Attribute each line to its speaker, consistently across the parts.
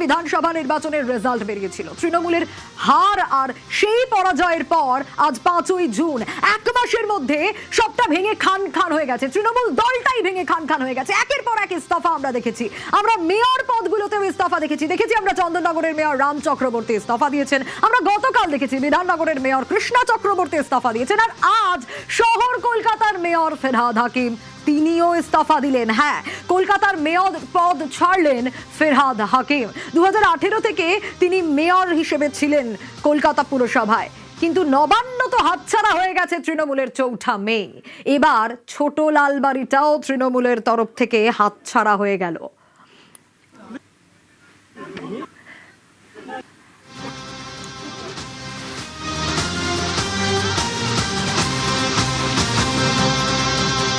Speaker 1: বিধানসভা নির্বাচনের রেজাল্ট বেরিয়েছিল, তৃণমূলের হার আর সেই পরাজয়ের পর আজ 5ই জুন এক মাসের মধ্যে সবটা ভেঙে খান খান হয়ে গেছে। তৃণমূল দলটাই ভেঙে খান খান হয়ে গেছে। একের পর এক ইস্তফা আমরা দেখেছি, আমরা মেয়র পদগুলোতেও ইস্তফা দেখেছি। আমরা চন্দননগরের মেয়র রাম চক্রবর্তী ইস্তফা দিয়েছেন, আমরা গতকাল দেখেছি বিধাননগরের মেয়র কৃষ্ণা চক্রবর্তী ইস্তফা দিয়েছেন, আর আজ শহর কলকাতার মেয়র ফেরহাদ হাকিম তিনিও ইস্তফা দিলেন। হ্যাঁ, কলকাতার মেয়র পদ ছাড়লেন ফেরহাদ হাকিম। 2018 থেকে তিনি মেয়র হিসেবে ছিলেন কলকাতা পুরসভায়, কিন্তু নবান্ন তো হাতছাড়া হয়ে গেছে তৃণমূলের চৌঠা মে। এবার ছোট লালবাড়িটাও তৃণমূলের তরফ থেকে হাতছাড়া হয়ে গেল।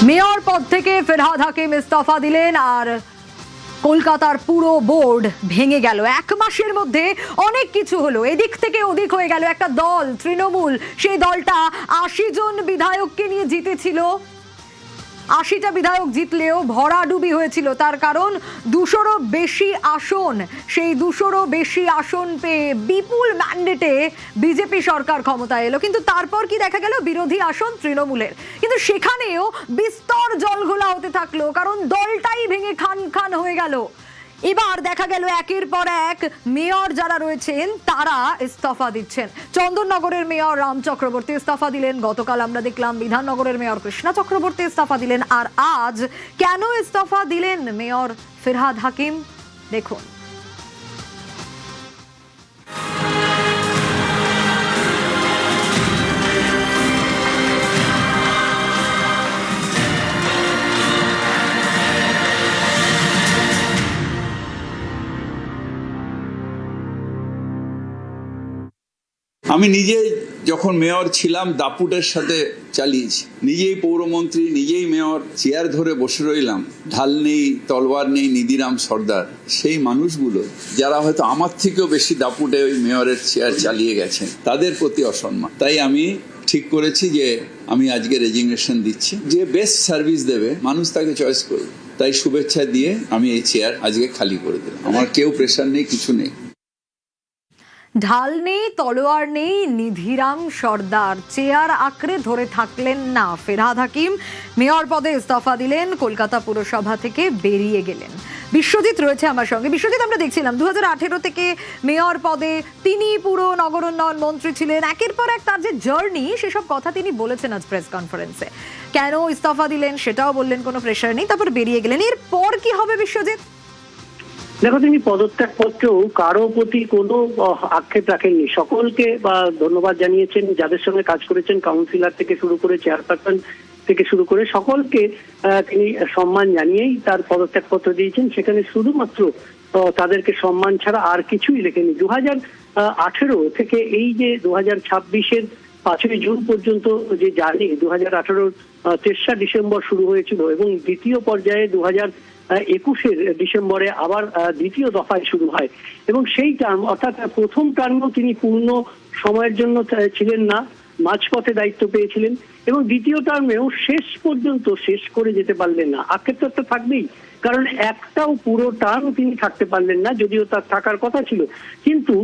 Speaker 1: মেয়র পদ থেকে ফেরহাদ হাকিম ইস্তফা দিলেন আর কলকাতার পুরো বোর্ড ভেঙে গেল। এক মাসের মধ্যে অনেক কিছু হলো, এদিক থেকে ওদিক হয়ে গেল। একটা দল তৃণমূল, সেই দলটা 80 জন বিধায়ককে নিয়ে জিতেছিল। 80টা বিধায়ক জিতলেও ভরাডুবি হয়েছিল, তার কারণ 200রও বেশি আসন। সেই 200রও বেশি আসন পেয়ে বিপুল ম্যান্ডেটে বিজেপি সরকার ক্ষমতায় এলো। কিন্তু তারপর কি দেখা গেল? বিরোধী আসন তৃণমূলের, কিন্তু সেখানেও বিস্তর জলঘোলা হতে থাকলো, কারণ দলটাই ভেঙে খান খান হয়ে গেল। এবার দেখা গেল একের পর এক মেয়র যারা রয়েছেন তারা ইস্তফা দিচ্ছেন। চন্দননগরের মেয়র রাম চক্রবর্তী ইস্তফা দিলেন, গতকাল আমরা দেখলাম বিধাননগরের মেয়র কৃষ্ণা চক্রবর্তী ইস্তফা দিলেন, আর আজ কেন ইস্তফা দিলেন মেয়র ফেরহাদ হাকিম দেখুন।
Speaker 2: আমি নিজে যখন মেয়র ছিলাম দাপুটের সাথে চালিয়েছি, নিজেই পৌরমন্ত্রী, নিজেই মেয়র, চেয়ার ধরে বসে রইলাম। ঢাল নেই, তলোয়ার নেই, নিধিরাম সর্দার। সেই মানুষগুলো যারা হয়তো আমার থেকেও বেশি দাপুটে ওই মেয়রের চেয়ার চালিয়ে গেছেন, তাদের প্রতি অসম্মান। তাই আমি ঠিক করেছি যে আমি আজকে রেজিগনেশন দিচ্ছি। যে বেস্ট সার্ভিস দেবে মানুষ তাকে চয়েস করবে। তাই শুভেচ্ছা দিয়ে আমি এই চেয়ার আজকে খালি করে দিলাম। আমার কেউ প্রেশার নেই, কিছু নেই।
Speaker 1: ঢাল নেই, তলোয়ার নেই, নিধিরাম সর্দার। চেয়ার আঁকড়ে ধরে থাকলেন না ফেরহাদ হাকিম, মেয়র পদে ইস্তফা দিলেন, কলকাতা পুরসভা থেকে বেরিয়ে গেলেন। বিশ্বজিৎ রয়েছে আমার সঙ্গে। বিশ্বজিৎ, আমরা দেখছিলাম 2018 থেকে মেয়র পদে তিনি পুরো নগর উন্নয়ন মন্ত্রী ছিলেন। একের পর এক তার যে জার্নি, সেসব কথা তিনি বলেছেন আজ প্রেস কনফারেন্সে। কেন ইস্তফা দিলেন সেটাও বললেন, কোনো প্রেশার নেই, তারপর বেরিয়ে গেলেন। এরপর কি হবে বিশ্বজিৎ?
Speaker 3: দেখো, তিনি পদত্যাগ পত্রেও কারো প্রতি কোনো আক্ষেপ রাখেননি। সকলকে ধন্যবাদ জানিয়েছেন, যাদের সঙ্গে কাজ করেছেন, কাউন্সিলর থেকে শুরু করে চেয়ারপারসন থেকে শুরু করে সকলকে তিনি সম্মান জানিয়েই তার পদত্যাগ পত্র দিয়েছেন। সেখানে শুধুমাত্র তাদেরকে সম্মান ছাড়া আর কিছুই লেখেনি। 2018 থেকে এই যে 2026-এর 5ই জুন পর্যন্ত যে জার্নি, 2018-র 3রা ডিসেম্বর শুরু হয়েছিল এবং দ্বিতীয় পর্যায়ে 2021-এর ডিসেম্বরে আবার দ্বিতীয় দফায় শুরু হয়। এবং সেই টার্ম, অর্থাৎ প্রথম টার্মেও তিনি পূর্ণ সময়ের জন্য ছিলেন না, মাঝপথে দায়িত্ব পেয়েছিলেন, এবং দ্বিতীয় টার্মেও শেষ পর্যন্ত শেষ করে যেতে পারলেন না। আক্ষেপ তো একটা থাকবেই, কারণ একটাও পুরো টার্ম তিনি থাকতে পারলেন না, যদিও তার থাকার কথা ছিল। কিন্তু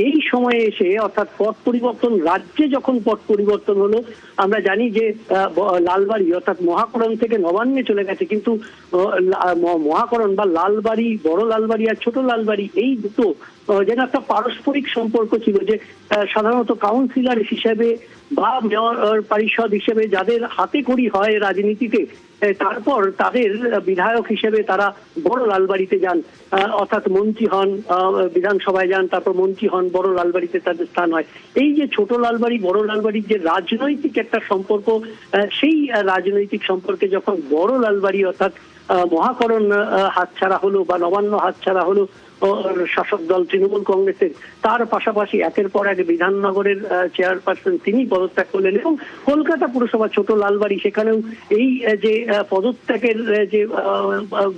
Speaker 3: এই সময়ে এসে, অর্থাৎ পট পরিবর্তন, রাজ্যে যখন পট পরিবর্তন হলো, আমরা জানি যে লালবাড়ি অর্থাৎ মহাকরণ থেকে নবান্নে চলে গেছে, কিন্তু মহাকরণ বা লালবাড়ি, বড় লালবাড়ি আর ছোট লালবাড়ি, এই দুটো যেন একটা পারস্পরিক সম্পর্ক ছিল, যে সাধারণত কাউন্সিলর হিসেবে বা মেয়র পরিষদ হিসেবে যাদের হাতে খড়ি হয় রাজনীতিতে, তারপর তাদের বিধায়ক হিসেবে তারা বড় লালবাড়িতে যান, অর্থাৎ মন্ত্রী হন, বিধানসভায় যান, তারপর মন্ত্রী হন, বড় লালবাড়িতে তাদের স্থান হয়। এই যে ছোট লালবাড়ি বড় লালবাড়ির যে রাজনৈতিক একটা সম্পর্ক, সেই রাজনৈতিক সম্পর্কে যখন বড় লালবাড়ি অর্থাৎ মহাকরণ হাতছাড়া হলো বা নবান্ন হাতছাড়া হলো শাসক দল তৃণমূল কংগ্রেসের, তার পাশাপাশি একের পর এক বিধাননগরের চেয়ারপারসন তিনি পদত্যাগ করলেন। এবং কলকাতা পুরসভা ছোট লালবাড়ি, সেখানেও এই যে পদত্যাগের যে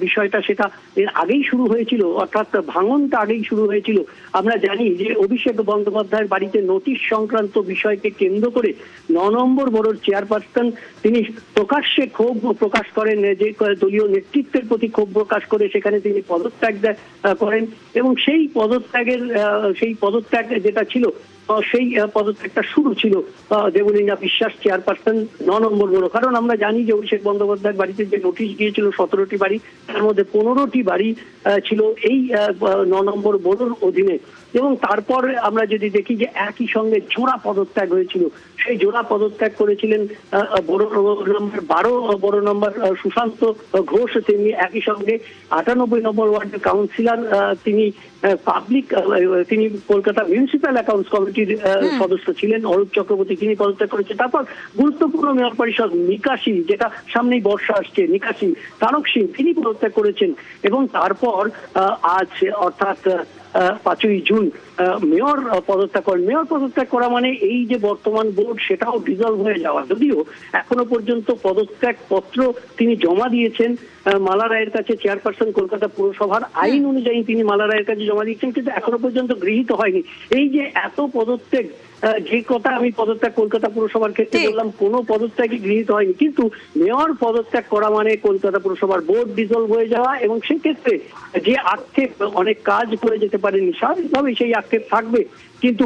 Speaker 3: বিষয়টা, সেটা এর আগেই শুরু হয়েছিল, অর্থাৎ ভাঙনটা আগেই শুরু হয়েছিল। আমরা জানি যে অভিষেক বন্দ্যোপাধ্যায়ের বাড়িতে নোটিশ সংক্রান্ত বিষয়কে কেন্দ্র করে 9 নম্বর বোর্ডের চেয়ারপারসন তিনি প্রকাশ্যে ক্ষোভ প্রকাশ করেন, যে দলীয় নেতৃত্বের প্রতি ক্ষোভ প্রকাশ করে সেখানে তিনি পদত্যাগ করেন। এবং সেই পদত্যাগ যেটা ছিল সেই পদত্যাগটা শুরু ছিল দেবলীনা বিশ্বাস চেয়ারপারসন 9 নম্বর বড়। কারণ আমরা জানি যে অভিষেক বন্দ্যোপাধ্যায়ের বাড়িতে যে নোটিশ গিয়েছিল 17টি বাড়ি, তার মধ্যে 15টি বাড়ি ছিল এই 9 নম্বর বড়োর অধীনে। এবং তারপর আমরা যদি দেখি যে একই সঙ্গে জোড়া পদত্যাগ হয়েছিল, সেই জোড়া পদত্যাগ করেছিলেন বড় নম্বর 12 বড় নম্বর সুশান্ত ঘোষ, তিনি একই সঙ্গে 98 নম্বর ওয়ার্ডের কাউন্সিলর, তিনি কলকাতা মিউনিসিপ্যাল অ্যাকাউন্টস কমিটির সদস্য ছিলেন অরূপ চক্রবর্তী, তিনি পদত্যাগ করেছেন। তারপর গুরুত্বপূর্ণ মেয়র পরিষদ নিকাশি, যেটা সামনেই বর্ষা আসছে, নিকাশি তারক সিং তিনি পদত্যাগ করেছেন। এবং তারপর আজ অর্থাৎ 5ই জুন মেয়র পদত্যাগ করেন। মেয়র পদত্যাগ করা মানে এই যে বর্তমান বোর্ড সেটাও ডিজলভ হয়ে যাওয়া, যদিও এখনো পর্যন্ত পদত্যাগ পত্র তিনি জমা দিয়েছেন মালা রায়ের কাছে, চেয়ারপারসন কলকাতা পুরসভার আইন অনুযায়ী তিনি মালা রায়ের কাছে জমা দিয়েছেন, কিন্তু এখনো পর্যন্ত গৃহীত হয়নি। এই যে এত পদত্যাগ, যে কথা আমি পদত্যাগ কলকাতা পুরসভার ক্ষেত্রে বললাম, কোনো পদত্যাগই গৃহীত হয়নি, কিন্তু মেয়র পদত্যাগ করা মানে কলকাতা পুরসভার বোর্ড ডিজলভ হয়ে যাওয়া। এবং সেক্ষেত্রে যে আক্ষেপ, অনেক কাজ করে যেতে পারেনি, স্বাভাবিকভাবে সেই আক্ষেপ থাকবে, কিন্তু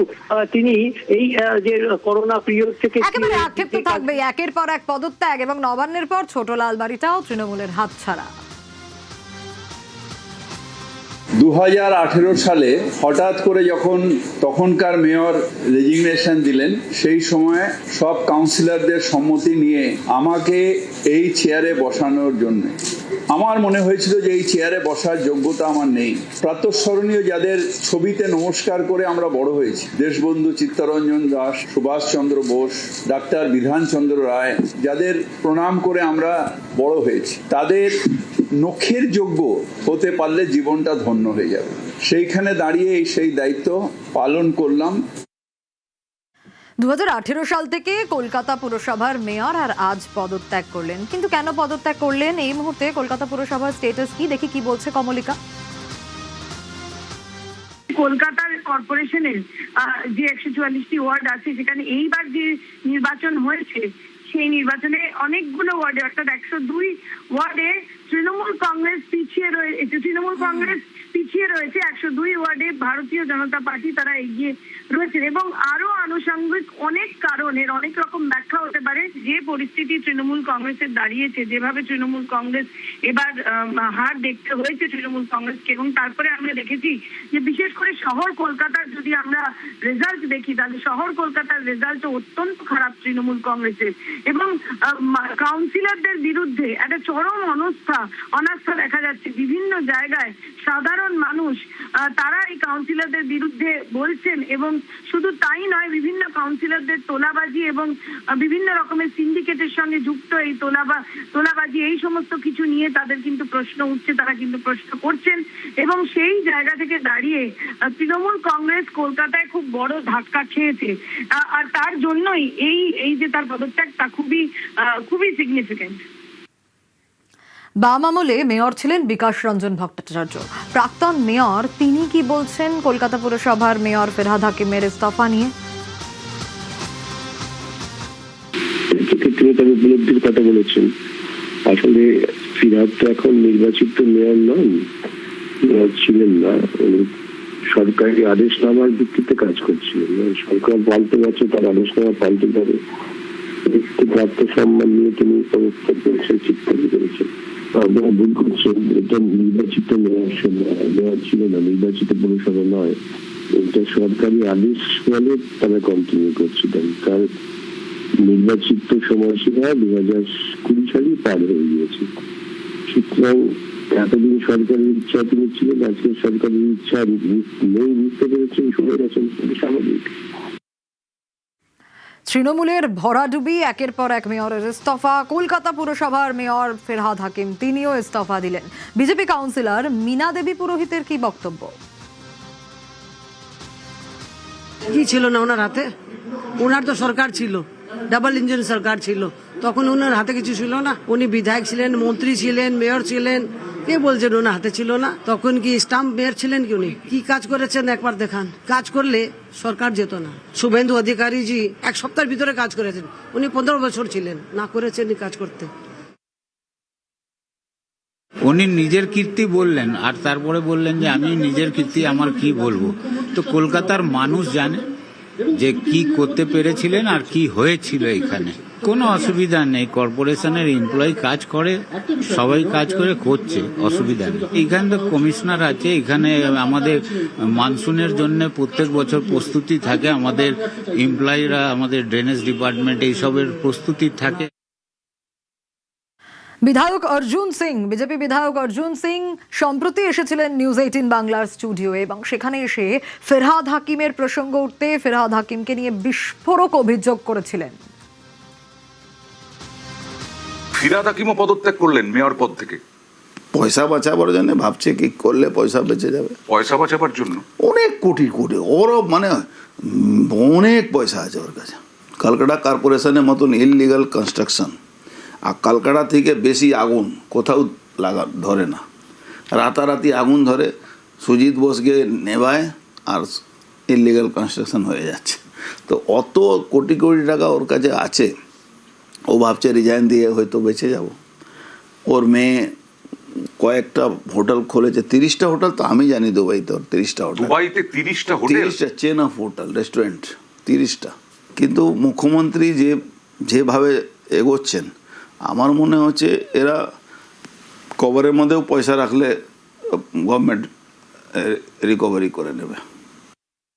Speaker 3: তিনি এই যে করোনা পিরিয়ড থেকে
Speaker 1: একেবারে আক্ষেপ তো থাকবেই, একের পর এক পদত্যাগ এবং নবান্নের পর ছোট লাল বাড়িটাও তৃণমূলের হাতছাড়া।
Speaker 2: 2018 সালে হঠাৎ করে যখন তখনকার মেয়র রেজিগনেশন দিলেন, সেই সময় সব কাউন্সিলরদের সম্মতি নিয়ে আমাকে এই চেয়ারে বসানোর জন্য আমার মনে হয়েছিল যে এই চেয়ারে বসার যোগ্যতা আমার নেই। প্রাতঃস্মরণীয় যাদের ছবিতে নমস্কার করে আমরা বড় হয়েছি, দেশবন্ধু চিত্তরঞ্জন দাস, সুভাষচন্দ্র বোস, ডাক্তার বিধানচন্দ্র রায়, যাদের প্রণাম করে আমরা বড় হয়েছি, তাদের নখের যোগ্য হতে পারলে জীবনটা ধন্য হয়ে যাবে। সেইখানে দাঁড়িয়ে সেই দায়িত্ব পালন করলাম।
Speaker 1: 2018 সাল থেকে কলকাতা পুরসভার মেয়র আর আজ পদত্যাগ করলেন, কিন্তু কেন পদত্যাগ করলেন, এই মুহূর্তে কলকাতা পুরসভার স্ট্যাটাস কি, দেখি কি বলছে কমলিকা।
Speaker 4: কলকাতার কর্পোরেশনের যে 144টি ওয়ার্ড আছে, সেখানে এইবার যে নির্বাচন হয়েছে, সেই নির্বাচনে অনেকগুলো ওয়ার্ডে অর্থাৎ 102 ওয়ার্ডে তৃণমূল কংগ্রেস পিছিয়ে রয়েছে। 102 ওয়ার্ডে ভারতীয় জনতা পার্টি তারা এগিয়ে রয়েছে। এবং আরো আনুষঙ্গিক অনেক কারণের অনেক রকম ব্যাখ্যা হতে পারে। যে পরিস্থিতি তৃণমূল কংগ্রেসের দাঁড়িয়েছে, যেভাবে তৃণমূল কংগ্রেস এবার হার দেখতে হয়েছে তৃণমূল কংগ্রেসকে, এবং তারপরে আমরা দেখেছি যে বিশেষ করে শহর কলকাতার যদি আমরা রেজাল্ট দেখি, তাহলে শহর কলকাতার রেজাল্ট অত্যন্ত খারাপ তৃণমূল কংগ্রেসের। এবং কাউন্সিলরদের বিরুদ্ধে একটা চরম অনাস্থা দেখা যাচ্ছে বিভিন্ন জায়গায়। সাধারণ মানুষ তারা এই কাউন্সিলরদের বিরুদ্ধে বলছেন, এবং শুধু তাই নয়, বিভিন্ন কাউন্সিলরদের তোলাবাজি এবং বিভিন্ন রকমের সিন্ডিকেটের সঙ্গে যুক্ত এই তোলাবাজি, এই সমস্ত কিছু নিয়ে তাদের কিন্তু প্রশ্ন উঠছে, তারা কিন্তু প্রশ্ন করছেন। এবং সেই জায়গা থেকে দাঁড়িয়ে তৃণমূল কংগ্রেস কলকাতায় খুব বড় ধাক্কা খেয়েছে, আর তার জন্যই এই যে তার পদত্যাগ, তা খুবই সিগনিফিকেন্ট।
Speaker 1: বাম আমলে মেয়র ছিলেন বিকাশ রঞ্জন ভট্টাচার্য, প্রাক্তন মেয়র, তিনি কি বলছেন কলকাতা পুরসভার মেয়র ফেরহাদ হাকিমের ইস্তফা নিয়ে।
Speaker 5: উপলব্ধির কথা বলেছেন। আসলে ফিরহাদ তো এখন নির্বাচিত মেয়র নন, মেয়র ছিলেন না, সরকারি আদেশনামার ভিত্তিতে কাজ করছিলেন। সরকার পাল্টে গেছে, তার আদেশনামা পাল্টে যাবে, একটু প্রাপ্ত সম্মান নিয়ে তিনি পদত্যাগ করেছেন, চিৎকারি করেছেন। আপনারা ভুল করছেন, এটা নির্বাচিত মেয়র ছিল না, নির্বাচিত পুরসভা নয়, এটা সরকারি আদেশ বলে তারা কন্টিনিউ করছিলেন। তার নির্বাচিত সময়সীমা 2020 সালে পার হয়ে গিয়েছে। সুতরাং এতদিন সরকারের ইচ্ছা তিনি ছিলেন, আজকে সরকারের ইচ্ছা নেই, বুঝতে পেরেছেন, শুনে গেছেন, স্বাভাবিক।
Speaker 1: তৃণমূলের ভরাডুবি, একের পর এক মেয়রের ইস্তফা। কলকাতা পুরসভার মেয়র ফেরহাদ হাকিম তিনিও ইস্তফা দিলেন। বিজেপি কাউন্সিলর মীনা দেবী পুরোহিতের কি বক্তব্য।
Speaker 6: কি ছিল না ওনার হাতে? ওনার তো সরকার ছিল, ডাবল ইঞ্জিন সরকার ছিল, তখন ওনার হাতে কিছু ছিল না। উনি বিধায়ক ছিলেন, মন্ত্রী ছিলেন, মেয়র ছিলেন, কে বলছেন ওনার হাতে ছিল না? তখন কি স্টাম্প মেয়র ছিলেন কি? উনি কি কাজ করেছেন একবার দেখান। কাজ করলে সরকার যেত না। শুভেন্দু অধিকারী জি 1 সপ্তাহের ভিতরে কাজ করেছেন, উনি 15 বছর ছিলেন, না করেছেন কাজ করতে।
Speaker 7: উনি নিজের কীর্তি বললেন, আর তারপরে বললেন যে আমি নিজের কীর্তি আমার কি বলবো। তো কলকাতার মানুষ জানে যে কি করতে পেরেছিলেন আর কি হয়েছিল এখানে। কোনো অসুবিধা নেই, কর্পোরেশনের এমপ্লয়ি কাজ করে, সবাই কাজ করে করছে, অসুবিধা নেই। এখানে তো কমিশনার আছে, এখানে আমাদের মানসুনের জন্য প্রত্যেক বছর প্রস্তুতি থাকে, আমাদের এমপ্লয়িরা, আমাদের ড্রেনেজ ডিপার্টমেন্ট এইসবের প্রস্তুতি থাকে।
Speaker 1: বিধায়ক অর্জুন সিং, বিজেপি বিধায়ক অর্জুন সিং সম্প্রতি এসেছিলেন নিউজ 18 বাংলার স্টুডিওয়ে এবং সেখানে এসে ফেরহাদ হাকিমের প্রসঙ্গ উঠতে ফেরহাদ হাকিমকে নিয়ে বিস্ফোরক অভিযোগ করেছিলেন।
Speaker 8: ফিরহাদ হাকিমও পদত্যাগ করলেন মেয়র পদ থেকে।
Speaker 9: পয়সা বাঁচাবার জন্য ভাবছে কি করলে পয়সা বেঁচে যাবে,
Speaker 8: পয়সা বাঁচাবার জন্য।
Speaker 9: অনেক কোটি কোটি, ওরও মানে অনেক পয়সা আছে ওর কাছে। কলকাতা কর্পোরেশনের মতন ইললিগাল কনস্ট্রাকশন, আর কলকাতা থেকে বেশি আগুন কোথাও ধরে না। রাতারাতি আগুন ধরে, সুজিত বোসকে নেভায় আর ইললিগাল কনস্ট্রাকশন হয়ে যাচ্ছে। তো অত কোটি কোটি টাকা ওর কাছে আছে, ও ভাবছে রিজাইন দিয়ে হয়তো বেঁচে যাব। ওর মেয়ে কয়েকটা হোটেল খুলেছে, 30টা হোটেল তো আমি জানি দুবাইতে, ওর 30টা হোটেল,
Speaker 8: দুবাইতে 30টা হোটেল,
Speaker 9: 30টা চেন অফ হোটেল রেস্টুরেন্ট 30টা। কিন্তু মুখ্যমন্ত্রী যেভাবে এগোচ্ছেন, আমার মনে হচ্ছে এরা কভারের মধ্যেও পয়সা রাখলে গভর্নমেন্ট রিকভারি করে নেবে।